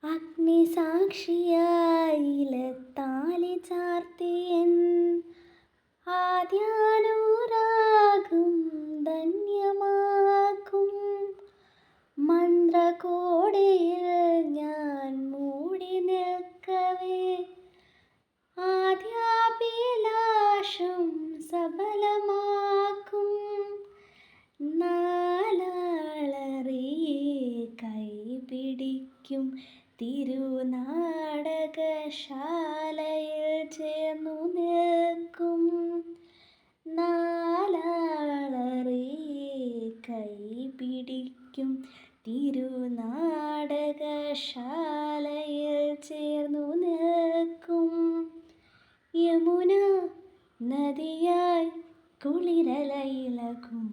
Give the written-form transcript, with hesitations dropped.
അഗ്നിസാക്ഷിയായിലത്താലി ചാർത്തിയൻ ആദ്യാനുരാഗം ധന്യമാക്കും മന്ത്രകോടിയിൽ ഞാൻ മൂടി നിൽക്കവേ ആദ്യാഭിലാഷം സഫലമാക്കും നാലാളറിയെ കൈപിടിക്കും തിരുനാടകശാലയിൽ ചേർന്നു നിൽക്കും നാലാളറിയെ കൈപിടിക്കും തിരുനാടകശാലയിൽ ചേർന്നു നിൽക്കും യമുന നദിയായി കുളിരലയിളകും